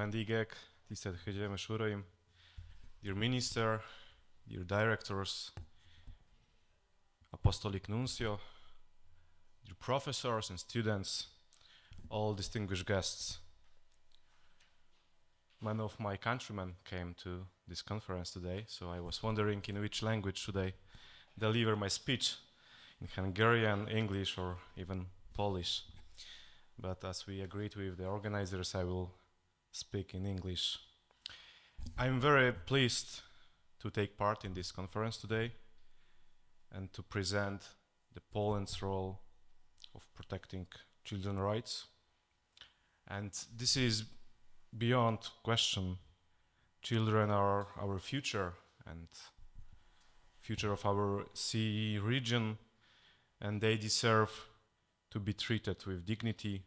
vendégek, tisztelt Hölgyeim és Uraim, dear Minister, dear Directors, Apostolic Nuncio, dear professors and students, all distinguished guests. Many of my countrymen came to this conference today, so I was wondering in which language should I deliver my speech, in Hungarian, English, or even Polish. But as we agreed with the organizers, I will speak in English. I'm very pleased to take part in this conference today and to present the Poland's role of protecting children's rights. And this is beyond question. Children are our future and future of our CE region, and they deserve to be treated with dignity,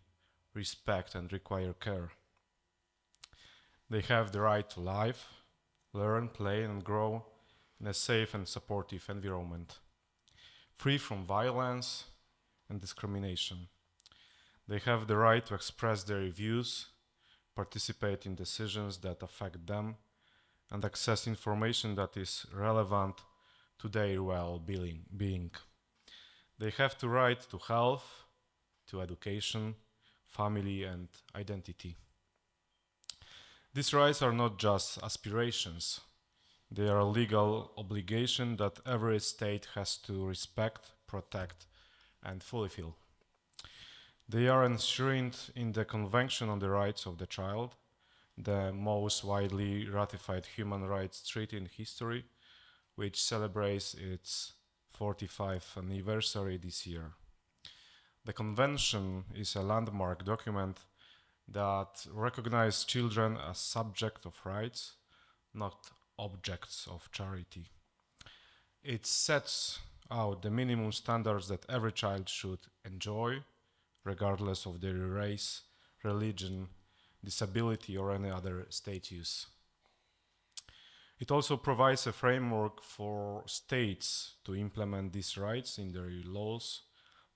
respect, and require care. They have the right to live, learn, play, and grow in a safe and supportive environment, free from violence and discrimination. They have the right to express their views, participate in decisions that affect them, and access information that is relevant to their well-being. They have the right to health, to education, family, and identity. These rights are not just aspirations. They are a legal obligation that every state has to respect, protect, and fulfill. They are enshrined in the Convention on the Rights of the Child, the most widely ratified human rights treaty in history, which celebrates its 45th anniversary this year. The Convention is a landmark document that recognizes children as subjects of rights, not objects of charity. It sets out the minimum standards that every child should enjoy, regardless of their race, religion, disability, or any other status. It also provides a framework for states to implement these rights in their laws,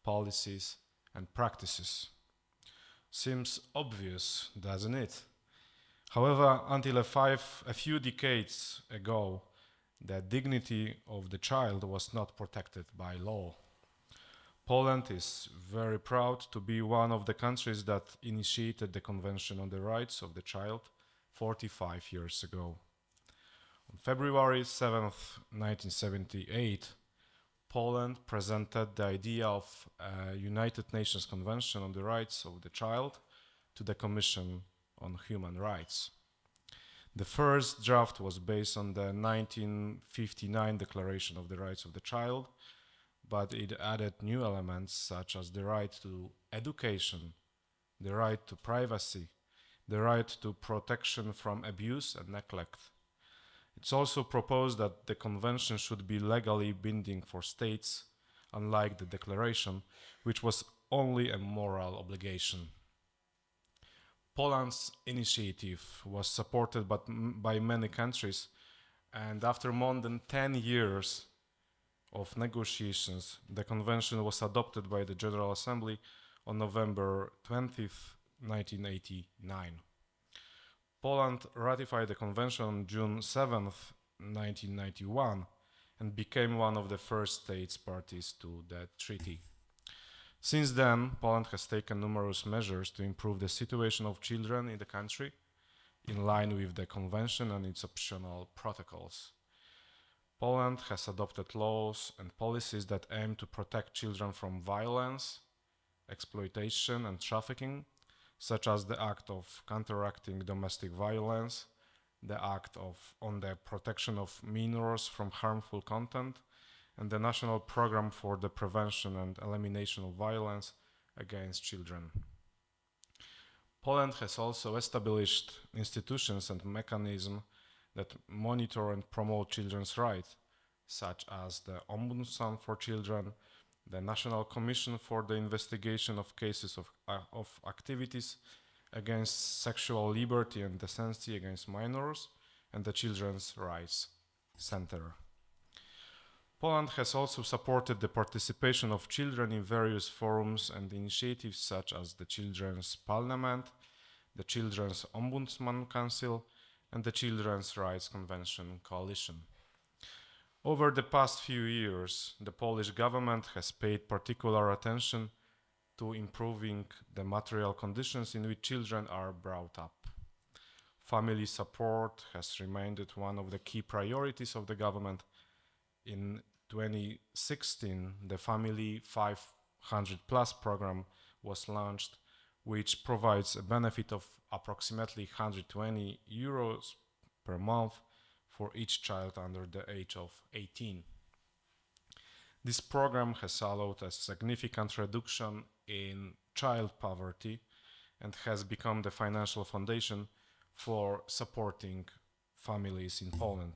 policies, and practices. Seems obvious, doesn't it? However, until a few decades ago, the dignity of the child was not protected by law. Poland is very proud to be one of the countries that initiated the Convention on the Rights of the Child 45 years ago. On February 7th, 1978, Poland presented the idea of a United Nations Convention on the Rights of the Child to the Commission on Human Rights. The first draft was based on the 1959 Declaration of the Rights of the Child, but it added new elements such as the right to education, the right to privacy, the right to protection from abuse and neglect. It's also proposed that the convention should be legally binding for states, unlike the declaration, which was only a moral obligation. Poland's initiative was supported by many countries, and after more than 10 years of negotiations, the convention was adopted by the General Assembly on November 20th, 1989. Poland ratified the convention on June 7th, 1991, and became one of the first states parties to the treaty. Since then, Poland has taken numerous measures to improve the situation of children in the country, in line with the convention and its optional protocols. Poland has adopted laws and policies that aim to protect children from violence, exploitation, and trafficking, such as the Act of Counteracting Domestic Violence, the Act on the Protection of Minors from Harmful Content, and the National Program for the Prevention and Elimination of Violence against Children. Poland has also established institutions and mechanisms that monitor and promote children's rights, such as the Ombudsman for Children, the National Commission for the Investigation of Cases of Activities against Sexual Liberty and Decency against Minors, and the Children's Rights Center. Poland has also supported the participation of children in various forums and initiatives such as the Children's Parliament, the Children's Ombudsman Council, and the Children's Rights Convention Coalition. Over the past few years, the Polish government has paid particular attention to improving the material conditions in which children are brought up. Family support has remained one of the key priorities of the government. In 2016, the Family 500 Plus program was launched, which provides a benefit of approximately 120 euros per month for each child under the age of 18. This program has allowed a significant reduction in child poverty and has become the financial foundation for supporting families in Poland.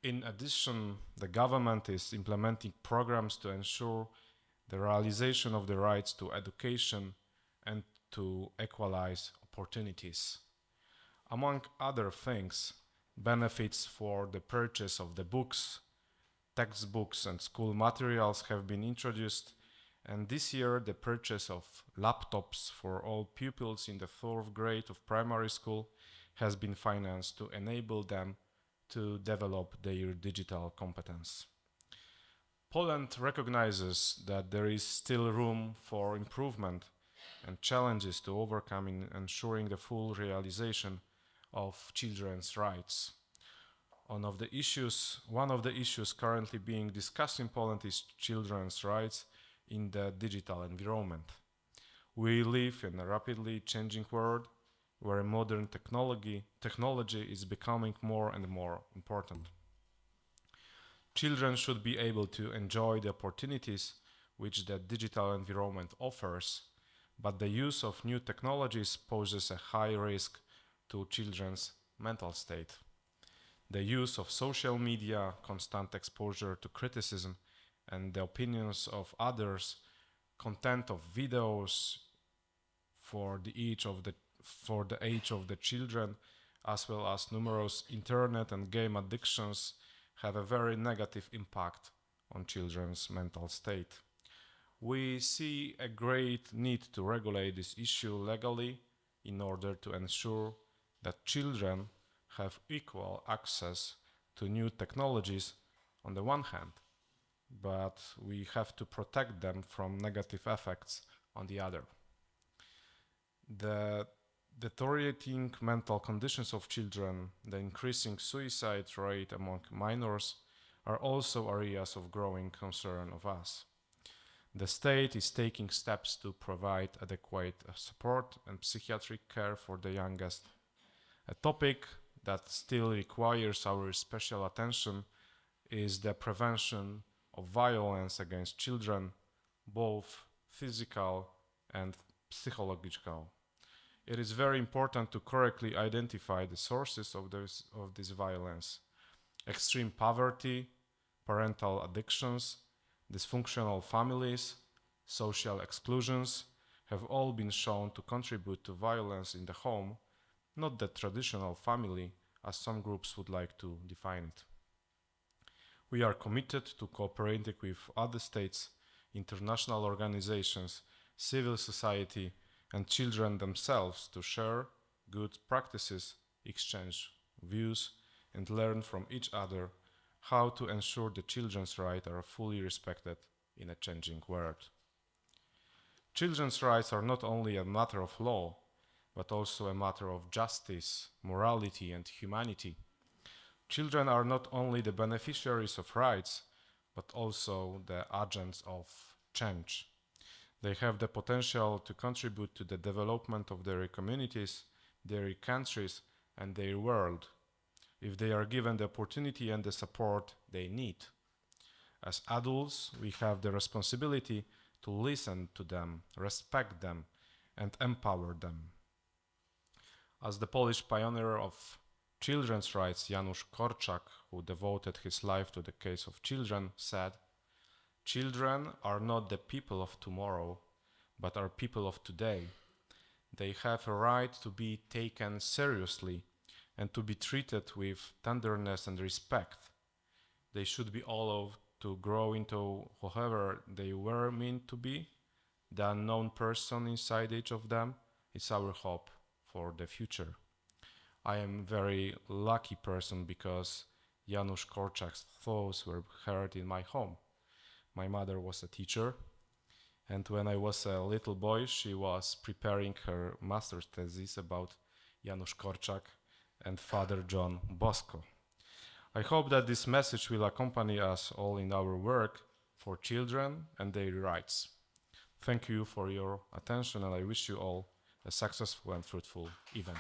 In addition, the government is implementing programs to ensure the realization of the rights to education and to equalize opportunities. Among other things, benefits for the purchase of the books, textbooks and school materials have been introduced, and this year the purchase of laptops for all pupils in the 4th grade of primary school has been financed to enable them to develop their digital competence. Poland recognizes that there is still room for improvement and challenges to overcome in ensuring the full realization of children's rights. One of the issues currently being discussed in Poland is children's rights in the digital environment. We live in a rapidly changing world where modern technology is becoming more and more important. Children should be able to enjoy the opportunities which the digital environment offers, but the use of new technologies poses a high risk to children's mental state. The use of social media, constant exposure to criticism and the opinions of others, content of videos for the age of the children, as well as numerous internet and game addictions, have a very negative impact on children's mental state. We see a great need to regulate this issue legally in order to ensure that children have equal access to new technologies on the one hand, but we have to protect them from negative effects on the other. The deteriorating mental conditions of children, the increasing suicide rate among minors are also areas of growing concern of us. The state is taking steps to provide adequate support and psychiatric care for the youngest. A topic that still requires our special attention is the prevention of violence against children, both physical and psychological. It is very important to correctly identify the sources of this violence. Extreme poverty, parental addictions, dysfunctional families, social exclusions have all been shown to contribute to violence in the home, not the traditional family as some groups would like to define it. We are committed to cooperating with other states, international organizations, civil society, and children themselves to share good practices, exchange views, and learn from each other how to ensure the children's rights are fully respected in a changing world. Children's rights are not only a matter of law, but also a matter of justice, morality, and humanity. Children are not only the beneficiaries of rights, but also the agents of change. They have the potential to contribute to the development of their communities, their countries, and their world, if they are given the opportunity and the support they need. As adults, we have the responsibility to listen to them, respect them, and empower them. As the Polish pioneer of children's rights, Janusz Korczak, who devoted his life to the case of children, said, "Children are not the people of tomorrow, but are people of today. They have a right to be taken seriously and to be treated with tenderness and respect. They should be allowed to grow into whoever they were meant to be, the unknown person inside each of them, It's our hope for the future. I am very lucky person because Janusz Korczak's thoughts were heard in my home. My mother was a teacher, and when I was a little boy, she was preparing her master's thesis about Janusz Korczak and Father John Bosco. I hope that this message will accompany us all in our work for children and their rights. Thank you for your attention, and I wish you all a successful and fruitful event.